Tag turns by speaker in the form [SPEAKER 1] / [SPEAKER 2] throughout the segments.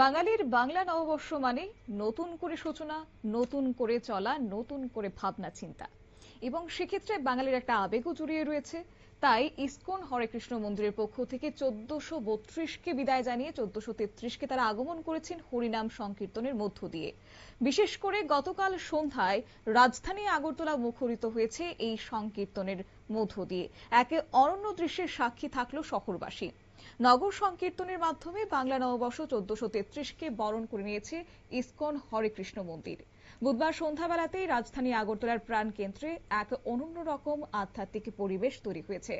[SPEAKER 1] বাঙালির বাংলা নববর্ষ মানে নতুন করে সূচনা, নতুন করে চলা, নতুন করে ভাবনা চিন্তা, এবং সেক্ষেত্রে বাঙালির একটা আবেগও জড়িয়ে রয়েছে। তাই ইসকন হরে কৃষ্ণ মন্দিরের পক্ষ থেকে 1432কে বিদায় জানিয়ে 1433কে তারা আগমন করেছেন হরিনাম সংকীর্তনের মধ্য দিয়ে। বিশেষ করে গতকাল সন্ধ্যায় রাজধানী আগরতলা মুখরিত হয়েছে এই সংকীর্তনের মধ্য দিয়ে। একে অনন্য দৃশ্যের সাক্ষী থাকলো শহরবাসী। নগর সংকীর্তনের মাধ্যমে বাংলা নববর্ষ 1433কে বরণ করে নিয়েছে ইসকন হরে কৃষ্ণ মন্দির। বুধবার সন্ধ্যাবেলাতেই রাজধানী আগরতলার প্রাণ কেন্দ্রে এক অনন্য রকম আধ্যাত্মিক পরিবেশ তৈরি হয়েছে।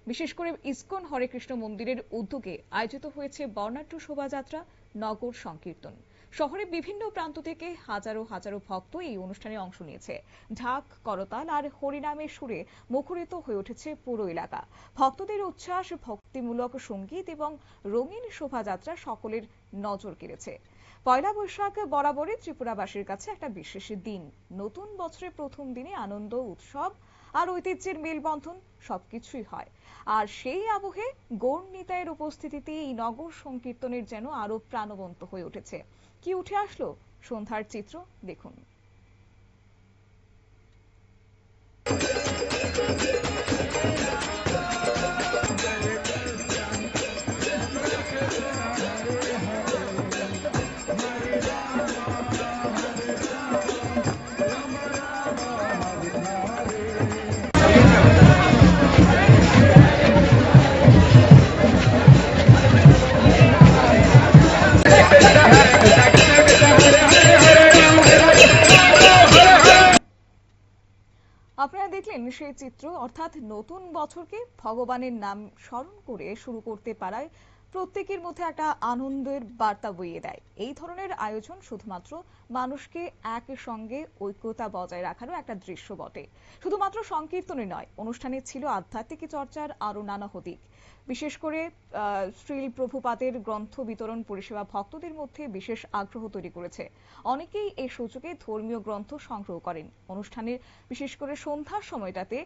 [SPEAKER 1] বিশেষ করে ইসকন হরে কৃষ্ণ মন্দিরের উদ্যোগে আয়োজিত হয়েছে বর্ণাঢ্য শোভাযাত্রা, নগর সংকীর্তন। শহরের বিভিন্ন প্রান্ত থেকে হাজারো হাজারো ভক্ত এই অনুষ্ঠানে অংশ নিয়েছে। ঢাক, করতাল আর হরিনামের সুরে মুখরিত হয়ে উঠেছে পুরো এলাকা। ভক্তদের উচ্ছ্বাস, ভক্তিমূলক সঙ্গীত এবং রঙিন শোভাযাত্রা সকলের নজর কেড়েছে। পয়লা বৈশাখ বরাবরই ত্রিপুরাবাসীর কাছে একটা বিশেষ দিন। নতুন বছরের প্রথম দিনে আনন্দ, উৎসব আর ঐতিহ্যের মেলবন্ধন সবকিছুই হয়। আর সেই আবহে গৌর নিতাইয়ের উপস্থিতিতে এই নগর সংকীর্তনের যেন আরো প্রাণবন্ত হয়ে উঠেছে। কি উঠে আসলো সন্ধ্যার চিত্র দেখুন। আপনারা দেখলেন সেই চিত্র, অর্থাৎ নতুন বছরকে ভগবানের নাম স্মরণ করে শুরু করতে পারায় প্রত্যেকের মধ্যে একটা আনন্দের বার্তা বইয়ে দেয়। এই ধরনের আয়োজন শুধুমাত্র মানুষকে একই সঙ্গে ঐক্যতা বজায় রাখারও একটা দৃশ্য বটে। শুধুমাত্র সংকীর্তনে নয়, অনুষ্ঠানে ছিল আধ্যাত্মিক চর্চার আরো নানা দিক। বিশেষ করে শ্রীল প্রভুপাদের গ্রন্থ বিতরণ পরিষেবা ভক্তদের মধ্যে বিশেষ আগ্রহ তৈরি করেছে। অনেকেই এই সুযোগে ধর্মীয় গ্রন্থ সংগ্রহ করেন। অনুষ্ঠানের বিশেষ করে সন্ধ্যার সময়টাতে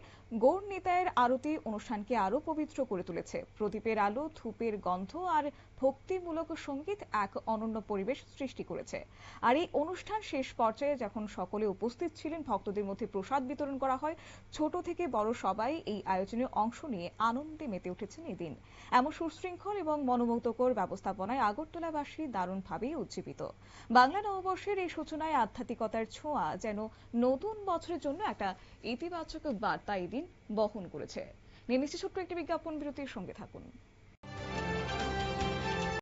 [SPEAKER 1] গৌর নিতাইয়ের আরতি অনুষ্ঠানকে আরো পবিত্র করে তুলেছে। প্রদীপের আলো, ধূপের গন্ধ আর ভক্তিমূলক সঙ্গীত এক অনন্য পরিবেশ সৃষ্টি করেছে। আর এই অনুষ্ঠান শেষ পর্যায়ে যখন সকলে উপস্থিত ছিলেন, ভক্তদের মধ্যে প্রসাদ বিতরণ করা হয়। ছোট থেকে বড় সবাই এই আয়োজনে অংশ নিয়ে আনন্দে মেতে উঠেছেন এদিন। এমন সুশৃঙ্খল এবং মনোমুগ্ধকর ব্যবস্থাপনায় আগরতলাবাসী দারুণভাবে উজ্জীবিত। বাংলা নববর্ষের এই সূচনায় আধ্যাত্মিকতার ছোঁয়া যেন নতুন বছরের জন্য একটা ইতিবাচক বার্তা এদিন বহন করেছে। নিয়ে নিচ্ছি ছোট্ট একটি বিজ্ঞাপন বিরতির সঙ্গে থাকুন।